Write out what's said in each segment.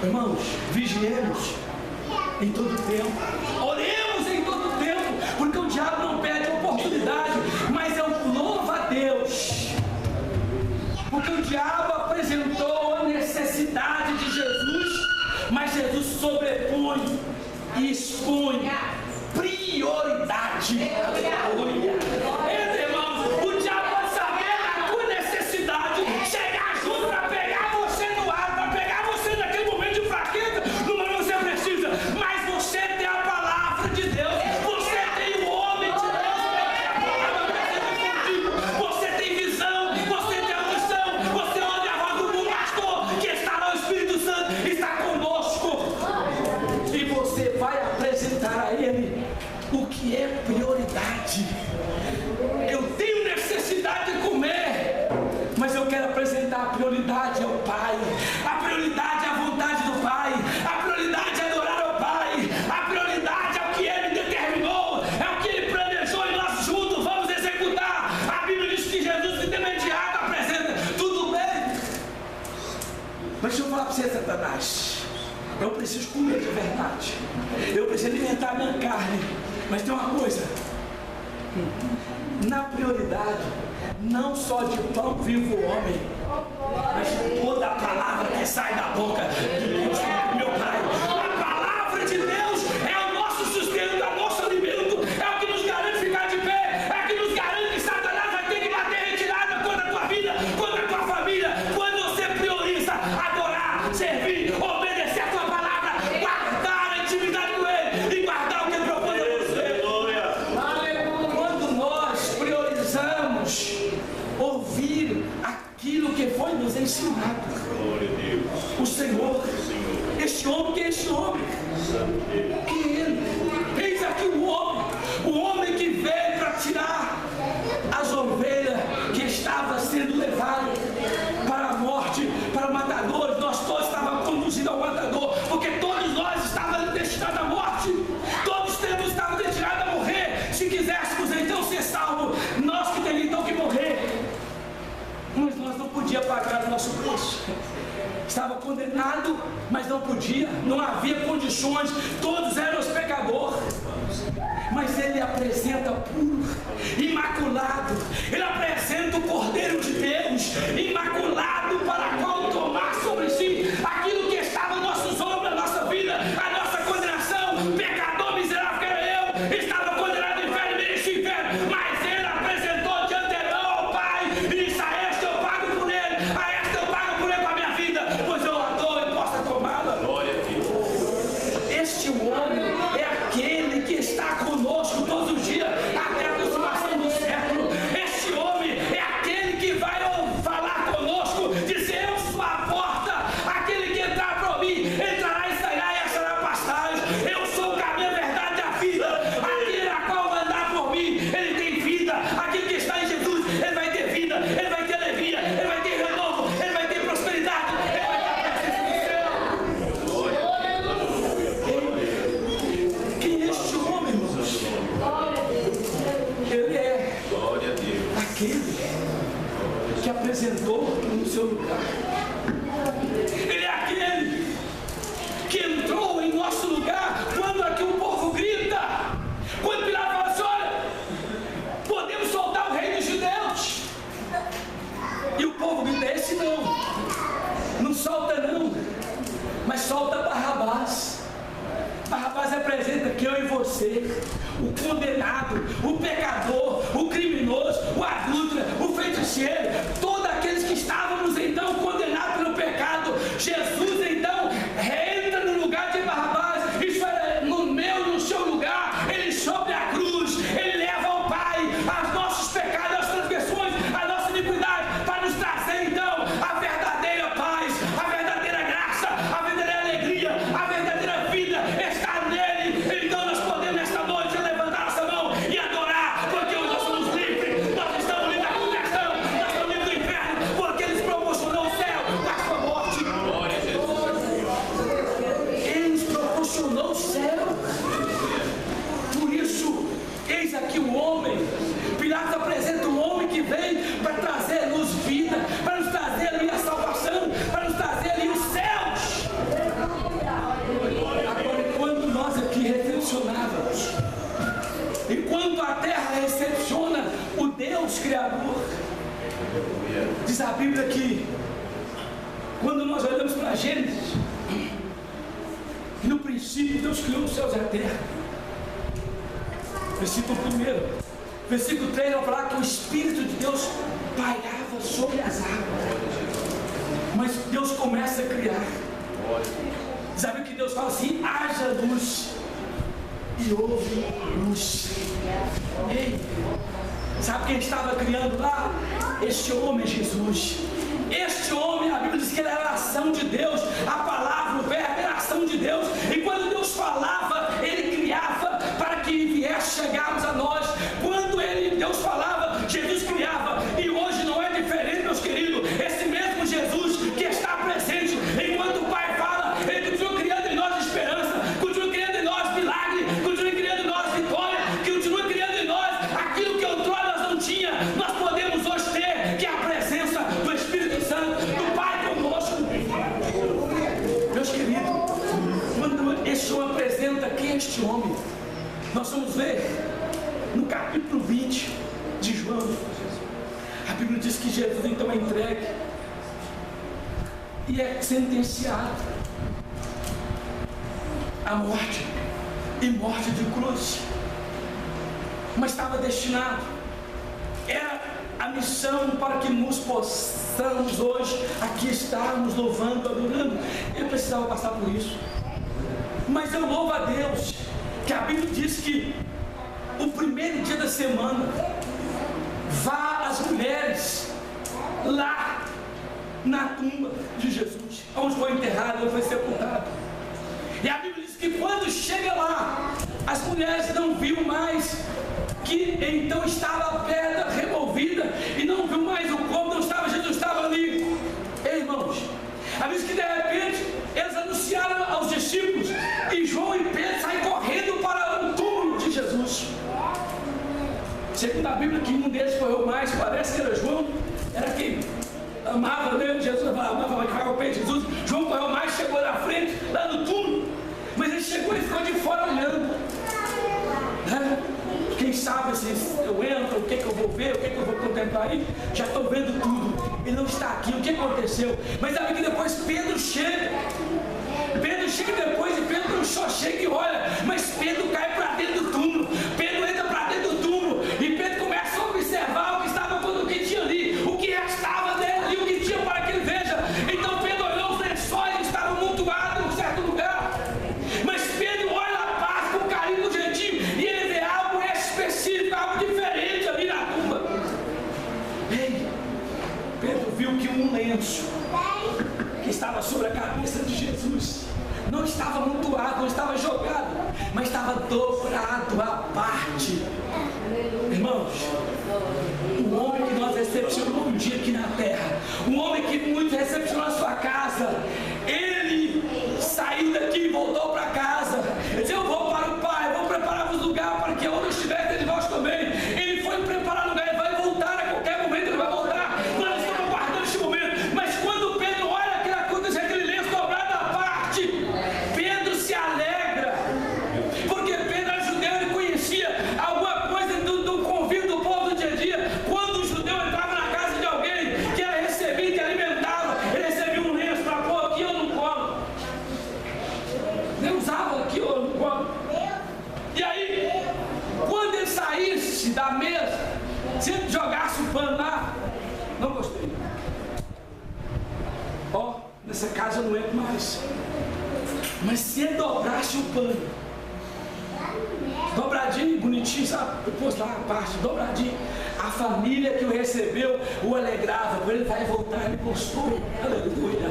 Irmãos, vigiemos em todo tempo, oremos em todo tempo, porque o diabo não perde oportunidade, mas louva a Deus, porque o diabo apresentou a necessidade de Jesus, mas Jesus sobrepõe e expõe prioridade. Aleluia. Irmãos, o diabo vai saber a tua necessidade, chegar junto para pegar você no ar, para pegar você naquele momento de fraqueza, no momento que você precisa, mas você tem a palavra de Deus, você tem o homem de Deus, você tem visão, você tem audição, você ouve a voz do pastor que está lá, o Espírito Santo está conosco, e você vai apresentar a Ele o que é prioridade. Eu tenho necessidade de comer, mas eu quero apresentar a prioridade ao Pai, a prioridade é a vontade do Pai, a prioridade é adorar ao Pai, a prioridade é o que Ele determinou, é o que Ele planejou e nós juntos vamos executar. A Bíblia diz que Jesus de imediato apresenta, tudo bem, mas deixa eu falar para você, Satanás, eu preciso comer de verdade, eu preciso alimentar a minha carne, mas tem uma coisa, na prioridade, não só de pão vive o homem, mas de toda a palavra que sai da boca de Deus, meu Pai. A palavra de Deus é o nosso sustento, é o nosso alimento, é o que nos garante ficar de pé, é o que nos garante que Satanás vai ter que bater retirada contra a tua vida, contra a tua família, quando você prioriza adorar, servir, obedecer a tua palavra, guardar a intimidade com Ele e guardar o que Ele propôs a você. Quando nós priorizamos ouvir aquilo que foi nos ensinado, o Senhor, este homem, que é este homem? Que Ele, eis aqui o homem que veio para tirar as ovelhas que estavam sendo levadas para a morte, para o matador. Nós todos estávamos conduzidos ao matador, porque todos nós estávamos destinados à morte, todos estávamos destinados a morrer, se quiséssemos então ser salvos, nós que teríamos então que morrer, mas nós não podíamos pagar o nosso preço. Estava condenado, mas não podia, não havia condições, todos eram os pecadores, mas Ele apresenta puro, imaculado, Ele apresenta o Cordeiro de Deus, imaculado, para qual tomar sobre si aquilo que estava nos nossos ombros, a nossa vida, a nossa condenação. Pecador miserável que era eu, estava condenado ao inferno, merecia o inferno, mas Ele apresentou de antemão ao Pai e disse: a esta eu pago por Ele, a esta eu pago por Ele com a minha vida, pois eu a dou e posso tomá-la. Este homem é aquele que está conosco todos os dias, até a consumação do século. Este homem é aquele que vai falar conosco, dizer: eu sou a porta, aquele que entrar por mim, entrará e sairá e achará pastagem. Eu sou o caminho, a verdade e a vida. Aquele a qual andar por mim, ele tem vida. Aquele que está em Jesus, ele vai ter vida, ele vai ter alegria, ele vai ter renovo, ele vai ter prosperidade, ele vai ter a presença do céu. Quem é este homem, irmãos? Ele é aquele que apresentou no seu lugar. Ele é aquele que entrou em nosso lugar quando aqui o povo grita, quando Pilato fala assim: olha, podemos soltar o rei dos judeus, e o povo grita: esse não solta não, mas solta Barrabás. Barrabás representa que eu e você, o condenado, o pecador, o criminoso, o adúltero, o feiticeiro, todos aqueles que estávamos então condenados pelo pecado. Jesus então entra no lugar de Barrabás, isso era no meu, no seu lugar. Ele sobe a cruz, ele leva ao Pai os nossos pecados, as transgressões, a nossa iniquidade, para nos trazer então a verdadeira paz, a verdadeira graça, a verdadeira alegria, a verdadeira vida está nele. Então nós podemos nesta noite levantar nossa mão e adorar, que quando nós olhamos para Gênesis, no princípio Deus criou os céus e a terra. Versículo 1. Versículo 3 vai falar que o Espírito de Deus pairava sobre as águas. Mas Deus começa a criar. Sabe o que Deus fala assim? Haja luz. E houve luz. Ei, sabe quem estava criando lá? Este homem, Jesus. Este homem, a Bíblia diz que ele era a ação de Deus. A palavra, o verbo era a ação de Deus. E quando Deus falava, ele criava para que viesse chegarmos a nós. Quando Deus falava, Jesus criava. E hoje não é diferente, meus queridos. Esse mesmo Jesus que está presente, enquanto o Pai fala, ele continua criando em nós esperança, continua criando em nós milagre, continua criando em nós vitória, continua criando em nós aquilo que outrora nós não tinha. Nós podemos hoje ter, que é a presença do Espírito Santo, do Pai conosco. Meus queridos, quando este homem apresenta quem é este homem, nós vamos ver no capítulo 20 de João. A Bíblia diz que Jesus então é entregue e é sentenciado à morte, e morte de cruz. Mas estava destinado, era a missão para que nos possamos hoje aqui estarmos louvando, adorando. Ele precisava passar por isso. Mas eu louvo a Deus que a Bíblia diz que o primeiro dia da semana vá as mulheres lá na tumba de Jesus, onde foi enterrado, onde foi sepultado. E a Bíblia diz que quando chega lá, as mulheres não viram mais que então estava a pedra removida, e não viu mais o corpo, não estava, Jesus estava ali. Ei, irmãos, a Bíblia diz que de repente eles anunciaram aos discípulos, e João e Pedro saem correndo para o túmulo de Jesus. Segundo a Bíblia, que um deles correu mais, parece que era João, era quem amava mesmo Jesus, amava que vai ao pé de Jesus. João correu mais, chegou na frente, lá no túmulo, mas ele chegou e ficou de fora olhando. Quem sabe se eu entro, o que eu vou ver, o que eu vou contemplar aí, já estou vendo tudo. Ele não está aqui, o que aconteceu? Mas sabe que depois Pedro chega depois, e Pedro só chega e olha, mas Pedro cai para dentro do túmulo. Pedro entra para dentro do túmulo, e Pedro começa a observar o que estava, o que tinha ali, o que restava dele ali, o que tinha para que ele veja. Então Pedro olhou, os lençóis estavam amontoados em um certo lugar, mas Pedro olha a paz com carinho, com jeitinho, e ele vê algo específico, algo diferente ali na tumba. Ei, Pedro viu que um lenço que estava sobre a cabeça de Jesus não estava amontoado, não estava jogado, mas estava dobrado à parte. Irmãos, um homem que nós recepcionamos um dia aqui na terra, um homem que muito recepcionou a sua casa, ele saiu daqui e voltou para casa. Ele disse: eu vou para o Pai, vou preparar os lugares para que onde eu estiver, ele de nós também. Ele foi preparar o lugar, ele vai voltar a qualquer momento, ele vai voltar. Nós estamos aguardando este momento. Mas quando Pedro olha aquele lenço dobrado à parte, Pedro se alegra, porque Pedro era judeu, ele conhecia alguma coisa do convívio do povo do dia a dia. Quando o judeu entrava na casa de alguém que era recebido, que alimentava, ele recebia um lenço para pôr aqui ou no colo. Ele usava aqui ou no colo. E aí, quando ele saísse da mesa, se ele jogasse o pano lá, não gostei. Nessa casa eu não entro mais. Mas se ele dobrasse o pano, dobradinho, bonitinho, sabe? Eu pus lá a parte, dobradinho, a família que o recebeu o alegrava. Quando ele vai voltar, ele gostou. Aleluia.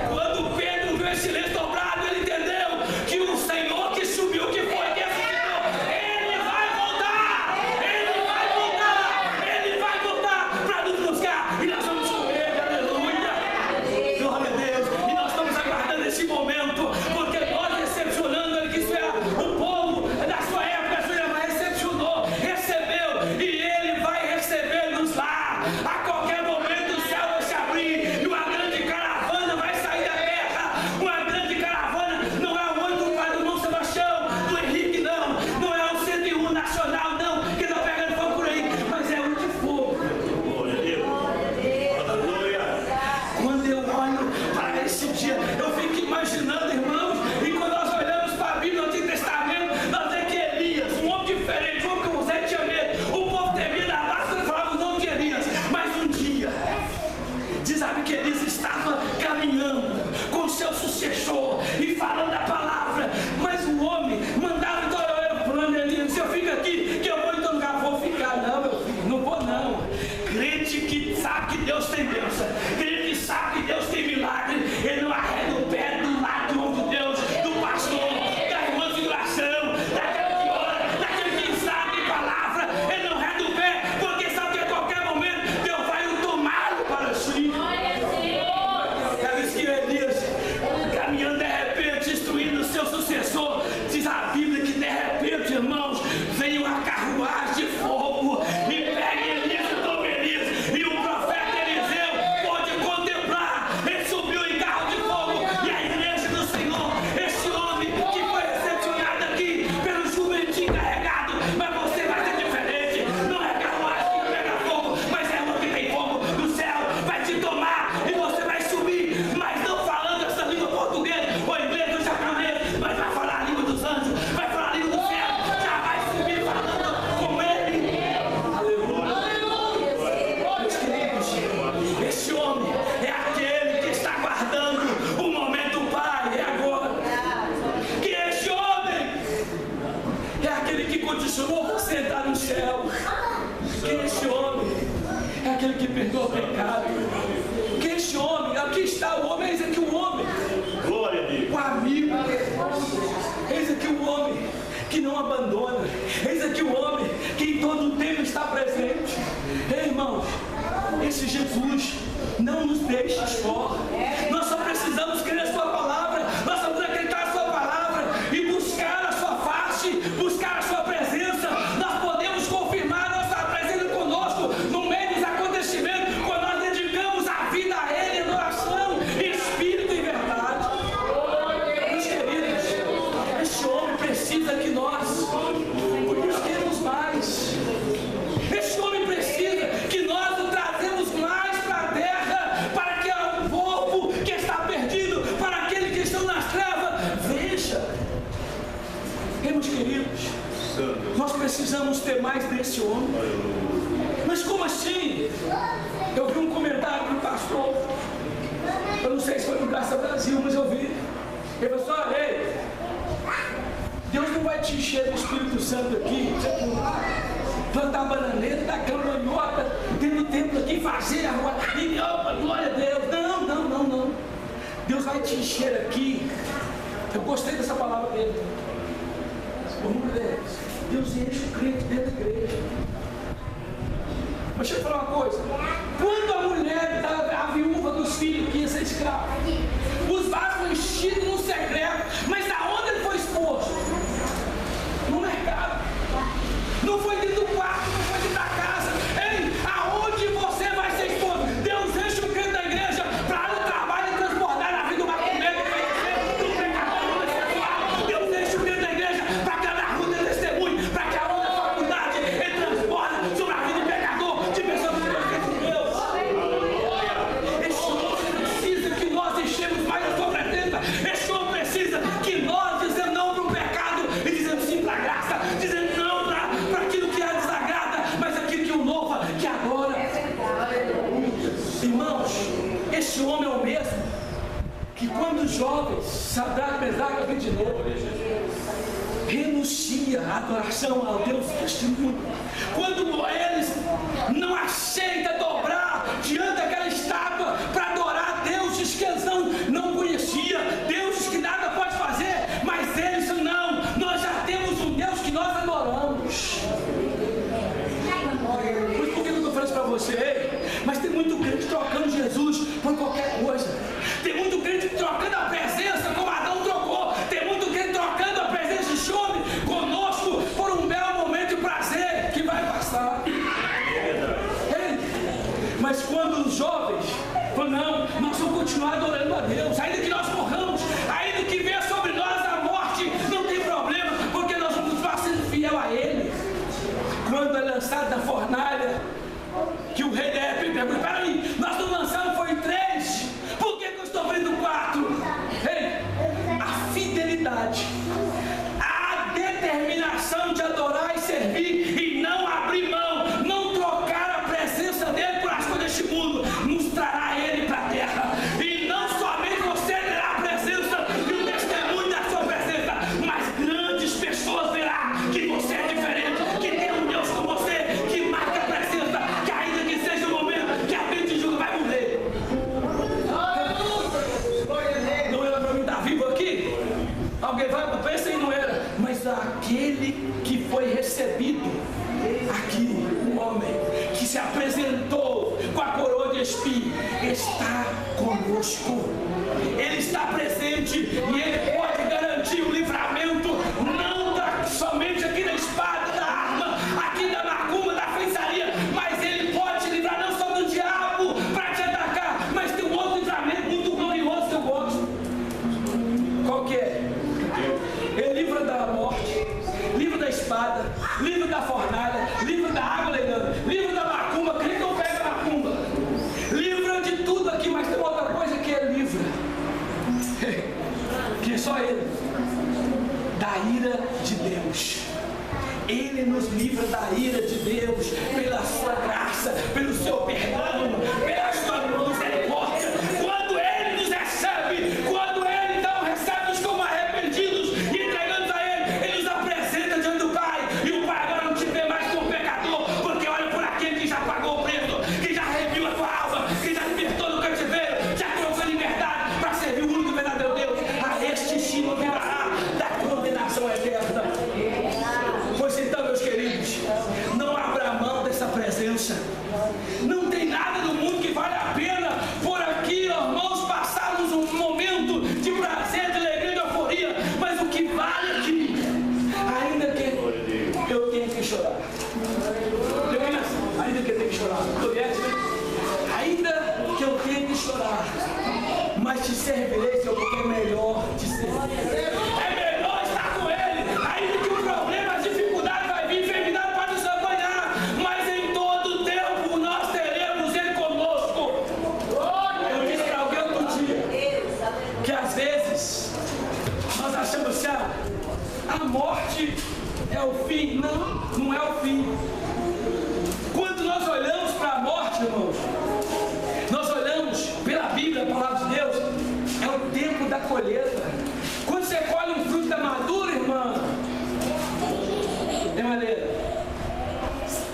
Quando Pedro viu esse lenço dobrado, ele entendeu que o Senhor que subiu, que foi, que ressuscitou, ele vai voltar. Ele vai voltar. Ele vai voltar para nos buscar. E nós vamos com ele. Aleluia. Glória a Deus. E nós estamos aguardando esse momento, porque nós recepcionando ele, que isso é o povo da sua época, a sua irmã recepcionou, recebeu, e ele vai receber-nos lá. A qualquer momento o céu vai se abrir e uma grande caravana vai sair da terra, uma grande caravana estava caminhando com seu sucessor e falando a palavra, mas o homem mandava, então eu plano ali, se eu fico aqui, que eu vou em todo lugar, vou ficar, não, meu filho, não vou não. Crente que sabe que Deus tem bênção, crente que sabe que Deus tem milagre, ele não arreda o pé do lado do homem de Deus, do pastor, da irmã de oração, daquele que ora, daquele que sabe palavra, ele não arreda o pé, porque sabe que a qualquer momento Deus vai o tomá-lo para si. Cada vez que Elias, caminhando de repente, instruindo o seu sucessor, diz a Bíblia que de repente, irmãos, veio a carruagem de fogo e pega Elias e toma Elias, e o profeta Eliseu pode contemplar, ele subiu em carro de fogo, e a igreja do Senhor, esse homem que foi recepcionado aqui pelo jumentinho carregado, mas você vai ser diferente, não é carruagem que pega fogo, mas é uma que tem fogo do céu, vai te tomar, e você vai subir, mas não falando essa língua portuguesa, ou inglês ou japonês, mas vai falar a língua dos anjos, vai falar a língua do céu, já vai subir falando com ele. Aleluia. Meus queridos, esse homem é aquele que está guardando o momento do Pai, é agora. Que esse homem é aquele que continuou a sentar no céu. Que esse homem é aquele que perdoa o pecado. Que esse homem, aqui está o homem, eis aqui o homem, Glória a Deus. o amigo, eis aqui o homem que não abandona, eis aqui o homem que em todo o tempo está presente. Ei, irmãos, esse Jesus não nos deixa só, nós só precisamos crer na sua palavra, nós só precisamos acreditar na sua palavra e buscar a sua face, buscar a sua presença. Nós podemos confirmar a nossa presença conosco no meio dos acontecimentos, quando nós dedicamos a vida a Ele em oração, em espírito e verdade. Meus queridos, esse homem precisa que nós busquemos mais. Esse homem precisa que nós o trazemos mais para a terra, para que o povo que está perdido, para aqueles que estão nas trevas, veja. E, meus queridos, nós precisamos ter mais desse homem. Mas como assim? Eu vi um comentário do pastor, eu não sei se foi no Graça Brasil, mas eu vi. Ele falou assim: olha, ei, Deus não vai te encher do Espírito Santo aqui, plantar bananeira, dar campanhota, dentro do templo aqui, fazer a rua, e opa, glória a Deus. Não, não, não, não. Deus vai te encher aqui. Eu gostei dessa palavra dele. Deus enche o crente dentro da igreja. Mas deixa eu falar uma coisa. Quando a mulher, a viúva dos filhos que ia ser escrava, os vasos foram enchidos no secreto, mas aonde ele foi exposto? No mercado. Não foi dentro do quarto, não foi dentro da casa. Ei, aonde você vai ser exposto? Deus enche o crente da igreja para no trabalho transbordar na vida do macumbeiro, do pecador homossexual. Deus enche o crente da igreja para que na rua dê testemunho, para que aonde a faculdade ele transborda sobre a vida do pecador, de pessoas que não de Deus. Esse homem precisa que nós enchemos mais a sua presença. Esse homem precisa que nós dizemos não para o pecado e dizemos sim para a graça, dizendo não para aquilo que a desagrada, mas aquilo que o louva, que adora. Irmãos, esse homem é o mesmo que quando os jovens, Sadraque, Mesaque e Abednego, renuncia à adoração ao Deus testemunho, quando eles não aceitam dobrar diante daquela estátua para adorar deuses que eles não conheciam, deuses que nada pode fazer, mas eles não, nós já temos um Deus que nós adoramos. Mas por que eu estou falando isso para você? Mas tem muito crente trocando Jesus por qualquer coisa, tem muito crente trocando a presença como Adão trocou, tem muito crente trocando a presença de homem conosco por um belo momento de prazer que vai passar. Mas quando os aquele que foi recebido aqui, o homem que se apresentou com a coroa de espinho, está conosco. Ele está presente e ele pode garantir o livramento, não somente aqui da espada, da arma, aqui da macumba, da feitiçaria, mas ele pode te livrar não só do diabo para te atacar, mas tem um outro livramento muito glorioso que eu gosto. Qual que é? Ele livra da morte, livra da espada, livra da fornalha, livra da água legando, livra da macumba, quem não pega a macumba, livra de tudo aqui, mas tem outra coisa que ele livra, que é só ele, da ira de Deus. Ele nos livra da ira de Deus, pela sua graça, pelo seu perdão, pela sua misericórdia. Quando ele nos recebe, quando ele então recebe-nos como arrependidos e entregamos a ele, ele nos apresenta diante do Pai. E o Pai agora não te vê mais como pecador, porque olha por aquele que já pagou o preço, que já remiu a tua alma, que já libertou do cativeiro, já colocou em liberdade para servir o único verdadeiro Deus. A este sim não livrará da condenação eterna. Pois então, meus queridos, não abra mão dessa presença. Não tem nada no mundo que vale a pena por aqui, irmãos, passarmos um momento de prazer, de alegria, de euforia. Mas o que vale aqui, ainda que eu tenha que chorar. Ainda que eu tenha que chorar. Ainda que eu tenha que chorar, mas te servirei, Senhor, porque é melhor te servir. É melhor estar com Ele, ainda que o problema, a dificuldade vai vir, enfermidade pode nos apanhar, mas em todo tempo nós teremos Ele conosco. Eu disse para alguém outro dia, que às vezes nós achamos assim, a morte é o fim. Não, não é o fim. Quando nós olhamos para a morte, irmãos, nós olhamos pela Bíblia, a palavra de Deus, é o tempo da colheita. Quando você colhe um fruto da madura, irmã,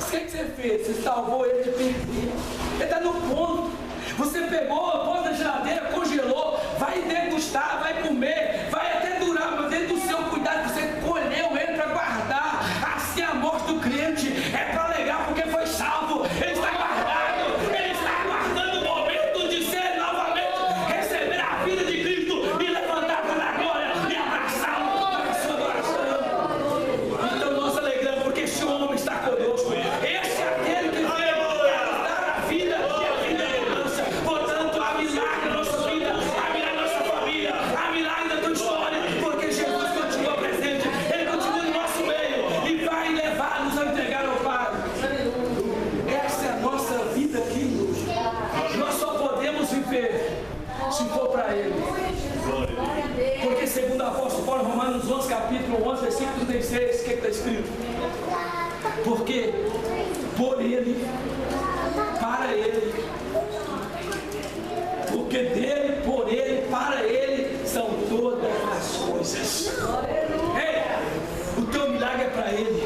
o que você fez? Você salvou ele de perder. Ele está no ponto. Você pegou, pôs na geladeira, congelou, vai degustar, vai comer, vai até durar, mas dentro do seu cuidado, você colheu ele para guardar. Assim a morte do crente é para alegar, porque foi salvo. Ele está guardado, ele está guardando o momento de ser novamente, receber a vida de Cristo e levantar para a glória e abraçá-lo com a sua adoração. Então nós alegramos, porque esse homem está conosco. Esse é aquele que veio para dar a vida e a vida é mudança. Portanto, há milagre na nossa vida, há milagre na nossa família, há milagre na tua história, porque Jesus continua presente, Ele continua no nosso meio e vai levar-nos a entregar ao Pai. Essa é a nossa vida aqui. Nós só podemos viver se for para Ele. Porque segundo o apóstolo Paulo, Romanos 11, capítulo 11, versículo 36, o que está escrito? Porque por Ele, para Ele, porque dele, por Ele, para Ele, são todas as coisas. Ei, o teu milagre é para Ele.